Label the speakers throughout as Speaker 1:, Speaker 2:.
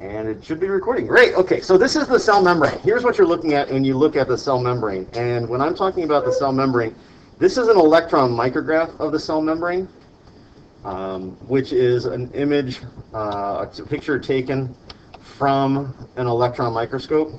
Speaker 1: And it should be recording. Great. Okay, so this is the cell membrane. Here's what you're looking at when you look at the cell membrane. And when I'm talking about the cell membrane, this is an electron micrograph of the cell membrane, which is an image, a picture taken from an electron microscope.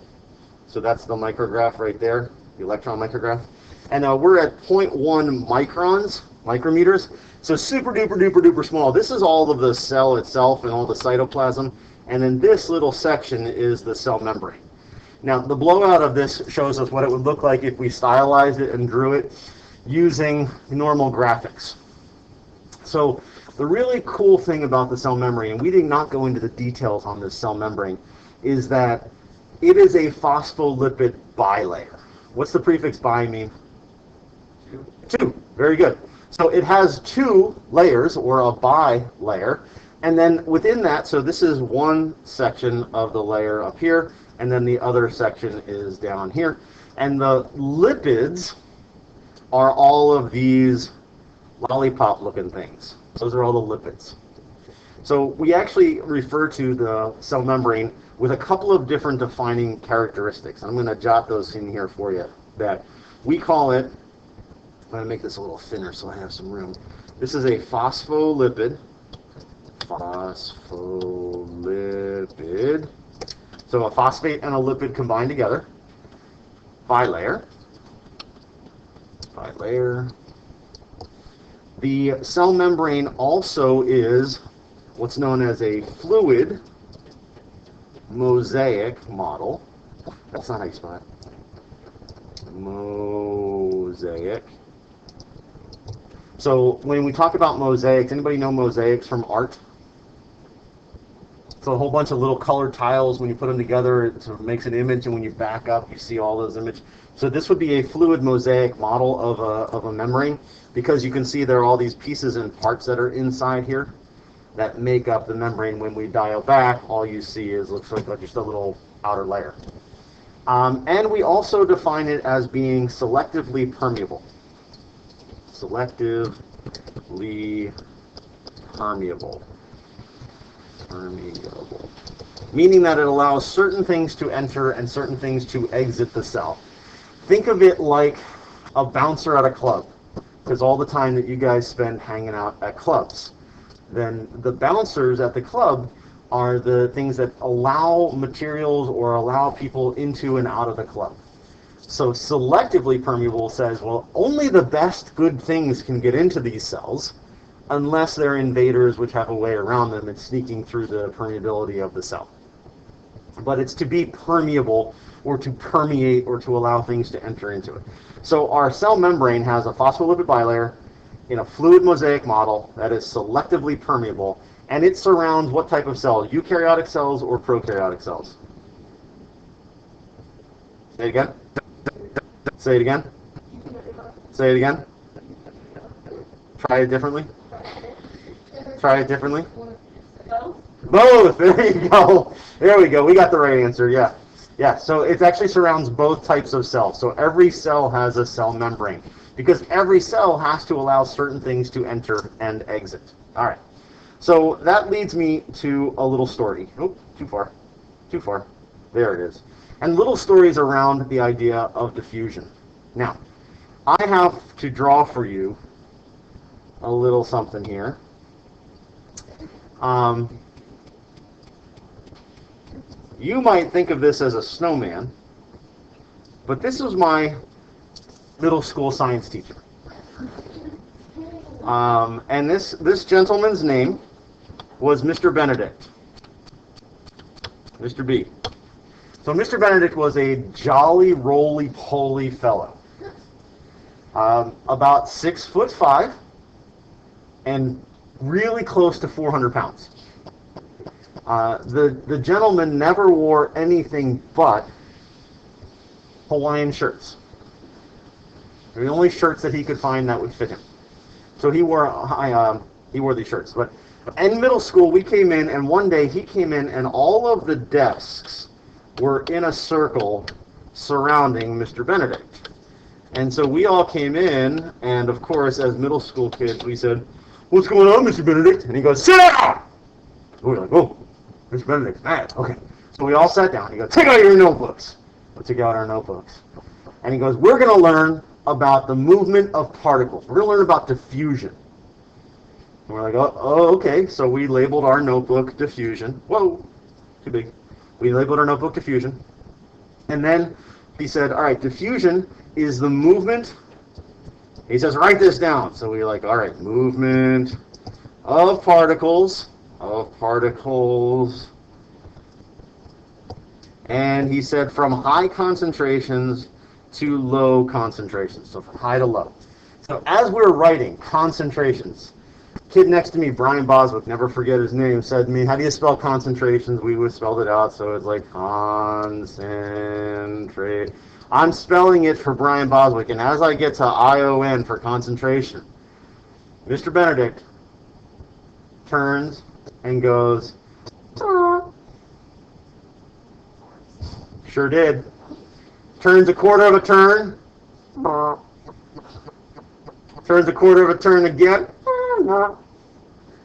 Speaker 1: So that's the micrograph right there, the electron micrograph. And we're at 0.1 microns, micrometers. So super duper duper duper small. This is all of the cell itself and all the cytoplasm. And then this little section is the cell membrane. Now, the blowout of this shows us what it would look like if we stylized it and drew it using normal graphics. So the really cool thing about the cell membrane, and we did not go into the details on this cell membrane, is that it is a phospholipid bilayer. What's the prefix bi mean? Two. Very good. So it has two layers, or a bilayer. And then within that, so this is one section of the layer up here, and then the other section is down here. And the lipids are all of these lollipop-looking things. Those are all the lipids. So we actually refer to the cell membrane with a couple of different defining characteristics. I'm going to jot those in here for you. That we call it, I'm going to make this a little thinner so I have some room. This is a phospholipid. Phospholipid. So a phosphate and a lipid combined together. Bilayer. Bilayer. The cell membrane also is what's known as a fluid mosaic model. That's not how you spell it. Mosaic. So when we talk about mosaics, anybody know mosaics from art? So a whole bunch of little colored tiles, when you put them together, it sort of makes an image, and when you back up, you see all those images. So this would be a fluid mosaic model of a membrane, because you can see there are all these pieces and parts that are inside here that make up the membrane. When we dial back, all you see is looks like just a little outer layer. And we also define it as being selectively permeable. Selectively permeable. Permeable. Meaning that it allows certain things to enter and certain things to exit the cell. Think of it like a bouncer at a club, because all the time that you guys spend hanging out at clubs. Then the bouncers at the club are the things that allow materials or allow people into and out of the club. So selectively permeable says, well, only the best good things can get into these cells, unless they're invaders which have a way around them and sneaking through the permeability of the cell. But it's to be permeable, or to permeate, or to allow things to enter into it. So our cell membrane has a phospholipid bilayer in a fluid mosaic model that is selectively permeable, and it surrounds what type of cells? Eukaryotic cells or prokaryotic cells? Say it again. Say it again. Say it again. Try it differently. Try it differently. Both. There you go. There we go. We got the right answer. Yeah. Yeah. So it actually surrounds both types of cells. So every cell has a cell membrane, because every cell has to allow certain things to enter and exit. All right. So that leads me to a little story. Oh, too far. Too far. There it is. And little stories around the idea of diffusion. Now, I have to draw for you a little something here. You might think of this as a snowman, but this was my middle school science teacher. And this gentleman's name was Mr. Benedict. Mr. B. So Mr. Benedict was a jolly, roly-poly fellow. About 6'5", and really close to 400 pounds. The gentleman never wore anything but Hawaiian shirts. They're the only shirts that he could find that would fit him. So he wore these shirts. But in middle school, we came in, and one day he came in, and all of the desks were in a circle surrounding Mr. Benedict. And so we all came in, and of course, as middle school kids, we said, "What's going on, Mr. Benedict?" And he goes, "Sit down!" We were like, "Oh." Mr. Benedict's mad. Okay. So we all sat down. He goes, take out your notebooks. We took out our notebooks. And he goes, we're going to learn about the movement of particles. We're going to learn about diffusion. And we're like, oh, okay. So we labeled our notebook diffusion. Whoa, too big. We labeled our notebook diffusion. And then he said, all right, diffusion is the movement. He says, write this down. So we're like, all right, movement of particles. And he said from high concentrations to low concentrations. So from high to low. So as we're writing concentrations, kid next to me, Brian Boswick, never forget his name, said to me, how do you spell concentrations? We would spell it out, so it's like concentrate. I'm spelling it for Brian Boswick, and as I get to ION for concentration, Mr. Benedict turns and goes, sure did. Turns a quarter of a turn. Turns a quarter of a turn again.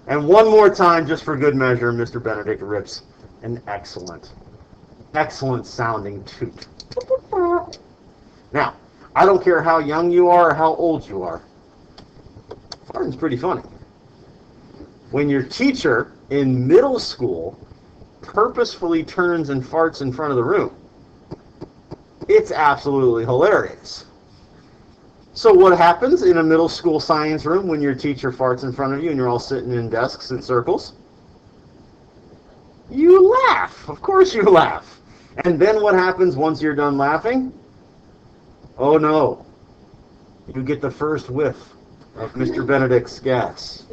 Speaker 1: And one more time, just for good measure, Mr. Benedict rips an excellent sounding toot. Now, I don't care how young you are or how old you are. Farting's pretty funny. When your teacher in middle school purposefully turns and farts in front of the room, it's absolutely hilarious. So what happens in a middle school science room when your teacher farts in front of you and you're all sitting in desks in circles? You laugh. Of course you laugh. And then what happens once you're done laughing? Oh no. You get the first whiff of Mr. Benedict's gas.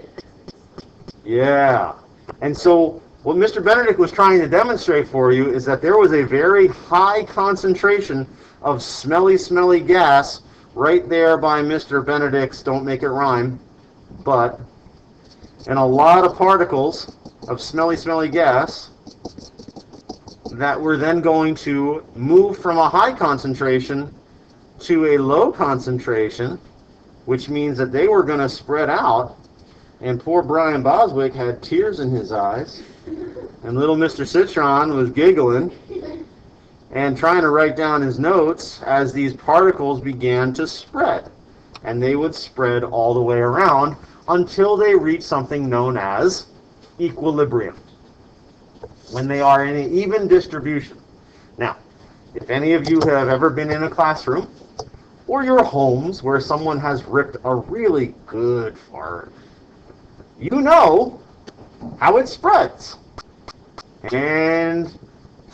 Speaker 1: Yeah. And so what Mr. Benedict was trying to demonstrate for you is that there was a very high concentration of smelly gas right there by Mr. Benedict's, don't make it rhyme, but, and a lot of particles of smelly gas that were then going to move from a high concentration to a low concentration, which means that they were going to spread out, and poor Brian Boswick had tears in his eyes, and little Mr. Citron was giggling and trying to write down his notes as these particles began to spread. And they would spread all the way around until they reach something known as equilibrium, when they are in an even distribution. Now, if any of you have ever been in a classroom or your homes where someone has ripped a really good fart, you know how it spreads. And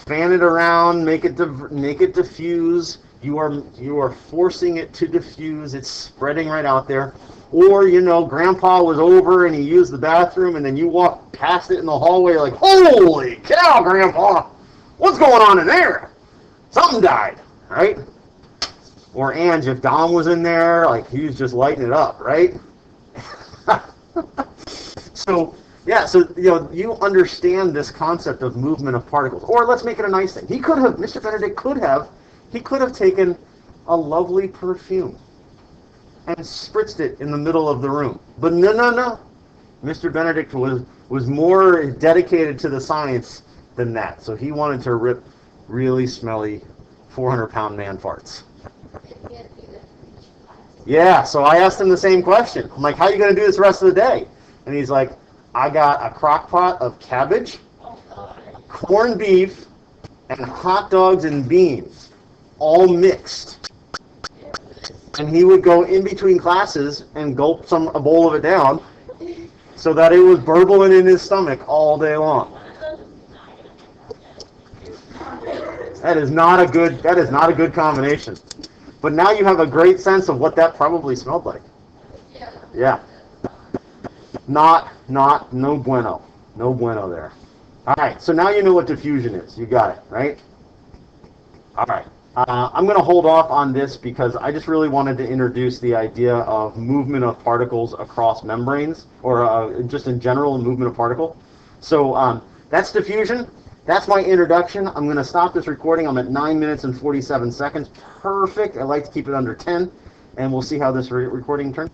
Speaker 1: fan it around, make it diffuse. You are forcing it to diffuse. It's spreading right out there. Or, you know, Grandpa was over and he used the bathroom, and then you walk past it in the hallway like, holy cow, Grandpa, what's going on in there? Something died, right? Or Ange, if Dom was in there, like he was just lighting it up, right? So you understand this concept of movement of particles. Or let's make it a nice thing. Mr. Benedict could have taken a lovely perfume and spritzed it in the middle of the room. But no. Mr. Benedict was more dedicated to the science than that. So he wanted to rip really smelly 400-pound man farts. Yeah, so I asked him the same question. I'm like, how are you going to do this the rest of the day? And he's like, I got a crock pot of cabbage, corned beef, and hot dogs and beans, all mixed. And he would go in between classes and gulp a bowl of it down so that it was burbling in his stomach all day long. That is not a good combination. But now you have a great sense of what that probably smelled like. Yeah. No bueno. No bueno there. All right, so now you know what diffusion is. You got it, right? All right. I'm going to hold off on this because I just really wanted to introduce the idea of movement of particles across membranes, or just in general, movement of particle. So that's diffusion. That's my introduction. I'm going to stop this recording. I'm at 9 minutes and 47 seconds. Perfect. I like to keep it under 10, and we'll see how this recording turns.